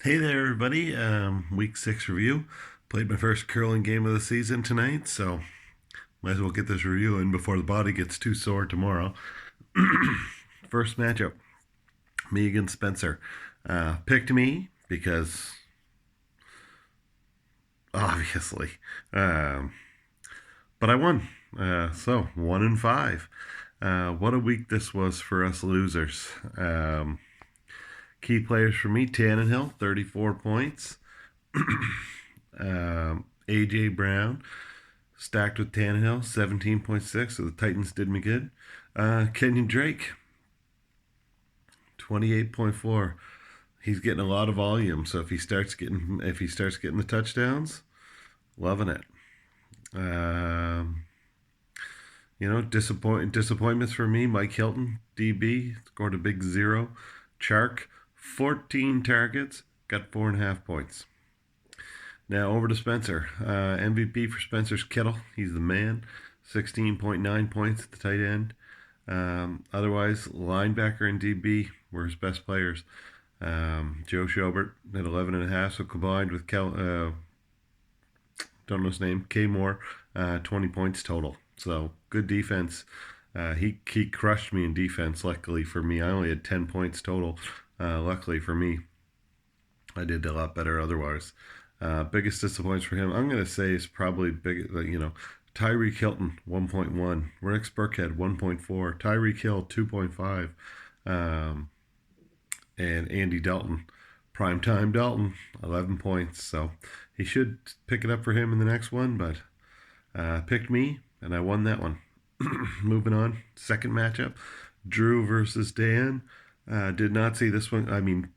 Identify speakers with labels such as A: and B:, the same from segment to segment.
A: Hey there, everybody. Week 6 review. Played my first curling game of the season tonight, so might as well get this review in before the body gets too sore tomorrow. First matchup, me against Spencer. Picked me because, obviously, um, but I won. So 1-5. What a week this was for us losers. Key players for me: Tannenhill, 34 points. AJ Brown, stacked with Tannehill, 17.6. So the Titans did me good. Kenyon Drake, 28.4. He's getting a lot of volume. So if he starts getting the touchdowns, loving it. Um, disappointments for me. Mike Hilton, DB, scored a big 0. Chark, 14 targets, got 4.5 points. Now over to Spencer. MVP for Spencer's Kittle. He's the man. 16.9 points at the tight end. Otherwise, linebacker and DB were his best players. Joe Schobert at 11.5. So combined with don't know his name, K Moore, 20 points total. So good defense. He crushed me in defense. Luckily for me, I only had 10 points total. Luckily for me, I did a lot better otherwise. Biggest disappointments for him, I'm going to say, is probably Tyreek Hilton, 1.1. Rex Burkhead, 1.4. Tyreek Hill, 2.5. And Andy Dalton, primetime Dalton, 11 points. So he should pick it up for him in the next one, but picked me, and I won that one. Moving on, second matchup, Drew versus Dan. Did not see this one. I mean,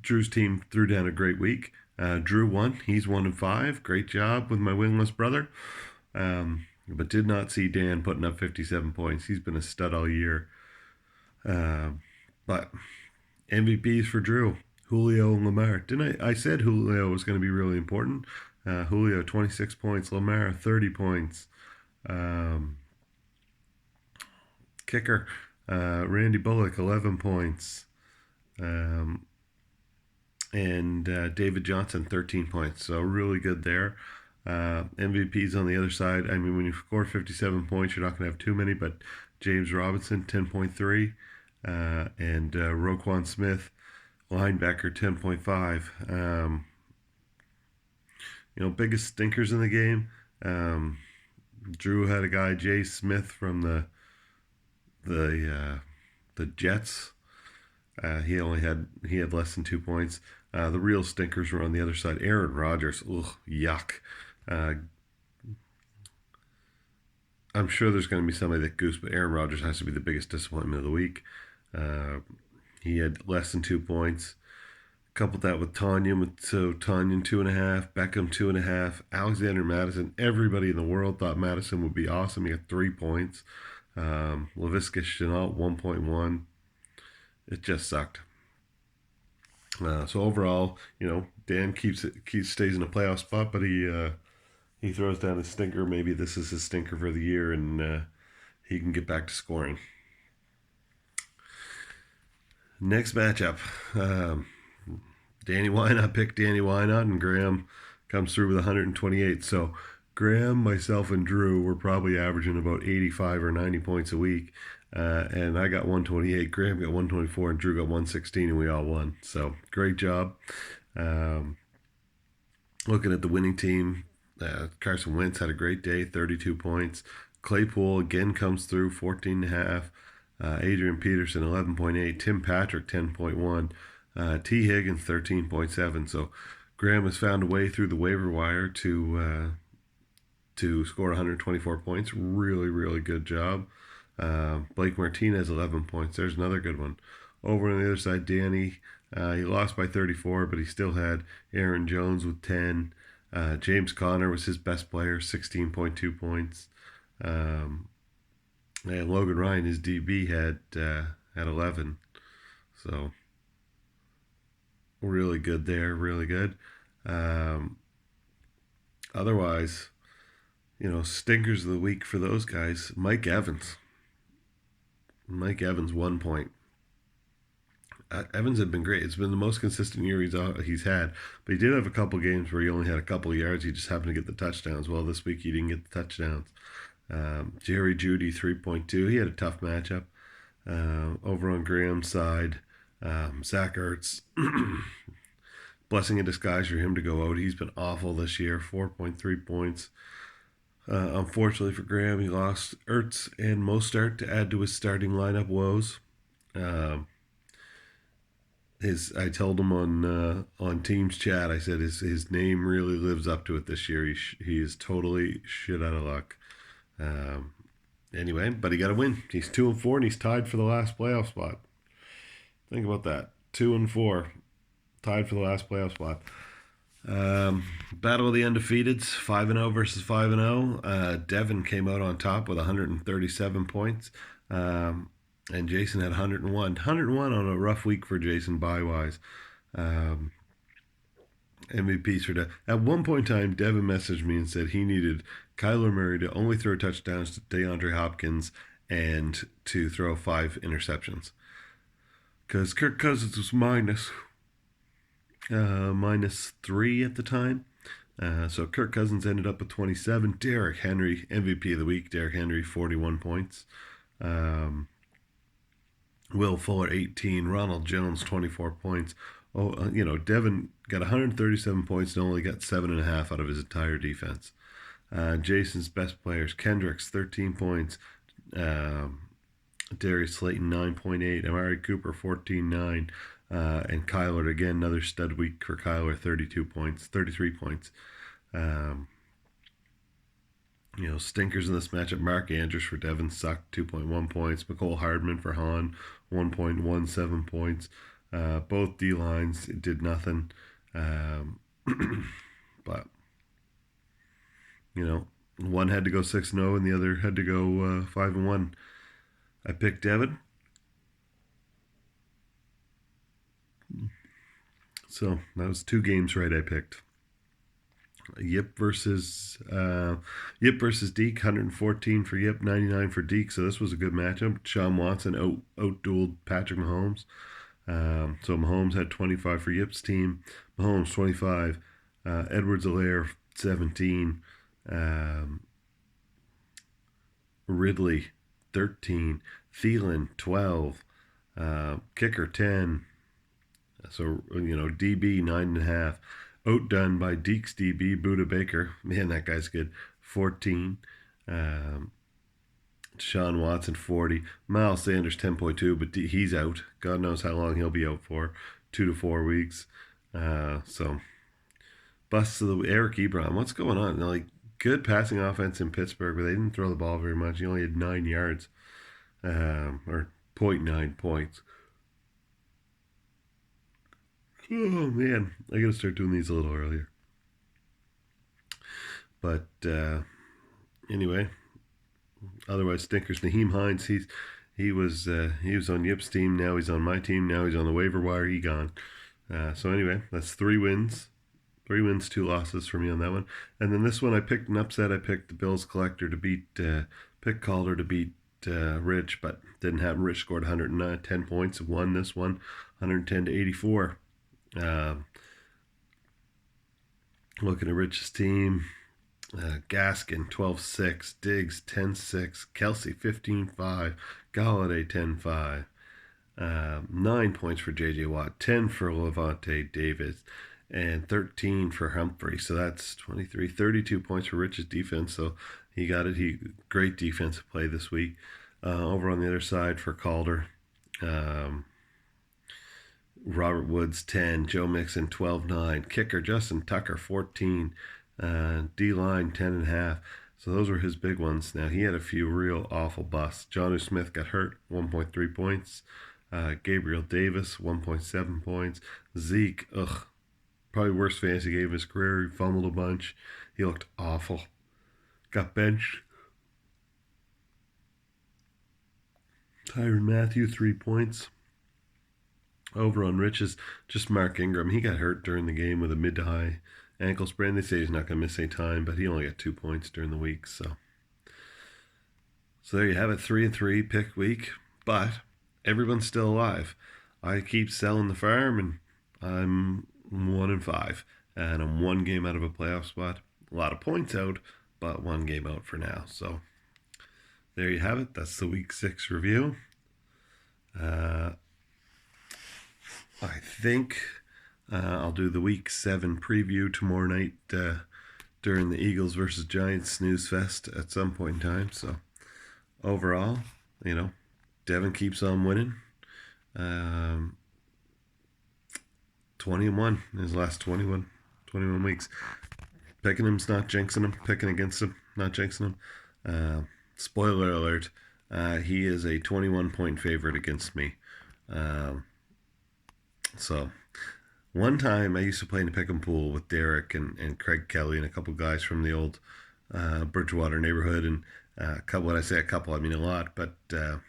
A: Drew's team threw down a great week. Drew won. He's 1-5. Great job with my winless brother. But did not see Dan putting up 57 points. He's been a stud all year. But MVPs for Drew, Julio and Lamar. Didn't I said Julio was going to be really important. Julio, 26 points. Lamar, 30 points. Kicker, Randy Bullock, 11 points. And David Johnson, 13 points. So really good there. MVPs on the other side. I mean, when you score 57 points, you're not going to have too many, but James Robinson, 10.3. And Roquan Smith, linebacker, 10.5. Biggest stinkers in the game. Drew had a guy, Jay Smith, from the Jets. He had less than 2 points. The real stinkers were on the other side. Aaron Rodgers, yuck. I'm sure there's going to be somebody that goose, but Aaron Rodgers has to be the biggest disappointment of the week. He had less than 2 points. Coupled that with Tanyan, Tanyan 2.5, Beckham 2.5, Alexander Madison. Everybody in the world thought Madison would be awesome. He got 3 points. Laviska Shenault, 1.1. It just sucked. So overall, Dan stays in a playoff spot, but he throws down his stinker. Maybe this is his stinker for the year, and he can get back to scoring. Next matchup, Danny Wynot picked Danny Wynot, and Graham comes through with 128. So Graham, myself, and Drew were probably averaging about 85 or 90 points a week. And I got 128, Graham got 124, and Drew got 116, and we all won. So great job. Looking at the winning team, Carson Wentz had a great day, 32 points. Claypool again comes through, 14.5. Adrian Peterson, 11.8. Tim Patrick, 10.1. T. Higgins, 13.7. So Graham has found a way through the waiver wire to score 124 points. Really, really good job. Blake Martinez, 11 points. There's another good one. Over on the other side, Danny, he lost by 34, but he still had Aaron Jones with 10. James Conner was his best player, 16.2 points. And Logan Ryan, his DB, had 11. So really good there, really good. Otherwise, stinkers of the week for those guys. Mike Evans, 1 point. Evans had been great. It's been the most consistent year he's had. But he did have a couple games where he only had a couple of yards. He just happened to get the touchdowns. Well, this week he didn't get the touchdowns. Jerry Jeudy 3.2. He had a tough matchup. Over on Graham's side, Zach Ertz, blessing in disguise for him to go out. He's been awful this year, 4.3 points. Unfortunately for Graham, he lost Ertz and Mostert to add to his starting lineup woes. I told him on Teams chat. I said his name really lives up to it this year. He is totally shit out of luck. Anyway, but he got a win. He's 2-4 and he's tied for the last playoff spot. Think about that. 2-4, tied for the last playoff spot. Battle of the undefeateds, 5-0 versus 5-0. Devin came out on top with 137 points. And Jason had 101. 101 on a rough week for Jason bye-wise. MVPs for Devin. At one point in time, Devin messaged me and said he needed Kyler Murray to only throw touchdowns to DeAndre Hopkins and to throw 5 interceptions. Because Kirk Cousins was minus 3 at the time. So Kirk Cousins ended up with 27. Derrick Henry, MVP of the week. Derrick Henry, 41 points. Will Fuller, 18. Ronald Jones, 24 points. Devin got 137 points and only got 7.5 out of his entire defense. Jason's best players: Kendricks, 13 points. Darius Slayton, 9.8. Amari Cooper, 14.9. And Kyler, again, another stud week for Kyler, 33 points. Stinkers in this matchup: Mark Andrews for Devin sucked, 2.1 points. McCole Hardman for Han, 1.17 points. Both D-lines did nothing. But, one had to go 6-0 and the other had to go 5-1. I picked Devin. So that was 2 games right I picked. Yip versus Deke, 114 for Yip, 99 for Deke. So this was a good matchup. Sean Watson out-dueled Patrick Mahomes. So Mahomes had 25 for Yip's team. Mahomes 25. Edwards-Helaire 17. Ridley 13. Thielen 12. Kicker 10. So, DB 9.5. Outdone by Deke's DB, Buda Baker. Man, that guy's good. 14. Sean Watson, 40. Miles Sanders, 10.2, but he's out. God knows how long he'll be out for. 2 to 4 weeks. So, busts of the Eric Ebron. What's going on? Good passing offense in Pittsburgh, but they didn't throw the ball very much. He only had 9 yards. Or 0.9 points. Oh, man. I got to start doing these a little earlier. But, anyway, otherwise stinkers. Nyheim Hines, he was on Yip's team. Now he's on my team. Now he's on the waiver wire. He gone. So anyway, that's 3 wins. 3 wins, 2 losses for me on that one. And then this one, I picked an upset. I picked the Bills collector to beat, picked Calder to beat Rich, but didn't happen. Rich scored 110 points, won this one, 110 to 84. Looking at Rich's team, Gaskin 12-6, Diggs 10-6, Kelsey 15-5, Galladay 10-5, 9 points for J.J. Watt, 10 for Levante David, and 13 for Humphrey. So that's 32 points for Rich's defense. So he got it. Great defensive play this week. Over on the other side for Calder, Robert Woods 10, Joe Mixon 12-9, kicker Justin Tucker 14, D-line 10.5. So those were his big ones. Now he had a few real awful busts. Jonnu Smith got hurt, 1.3 points. Gabriel Davis 1.7 points. Zeke, probably worst fantasy game of his career. He fumbled a bunch. He looked awful. Got benched. Tyrann Mathieu 3 points. Over on Rich's, just Mark Ingram. He got hurt during the game with a mid to high ankle sprain. They say he's not going to miss any time, but he only got 2 points during the week. So there you have it, 3-3 pick week. But everyone's still alive. I keep selling the farm, and I'm 1-5, and I'm one game out of a playoff spot. A lot of points out, but one game out for now. So there you have it. That's the Week 6 review. I think I'll do the Week 7 preview tomorrow night during the Eagles versus Giants snooze fest at some point in time. So overall, Devin keeps on winning. 20-1 in his last 21 weeks. Picking him's not jinxing him. Picking against him, not jinxing him. Spoiler alert, he is a 21-point favorite against me. So one time I used to play in a pick and pool with Derek and Craig Kelly and a couple guys from the old Bridgewater neighborhood. And when I say a couple, I mean a lot. But there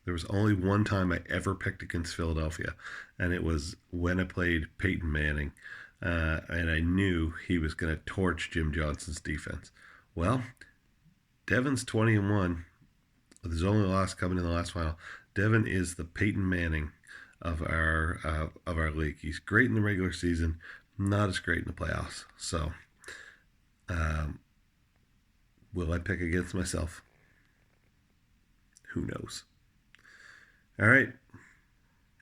A: was only one time I ever picked against Philadelphia, and it was when I played Peyton Manning. And I knew he was going to torch Jim Johnson's defense. Well, Devin's 20-1. There's only a loss coming in the last final. Devin is the Peyton Manning of our league. He's great in the regular season, not as great in the playoffs. So, will I pick against myself? Who knows? All right.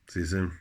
A: See you soon.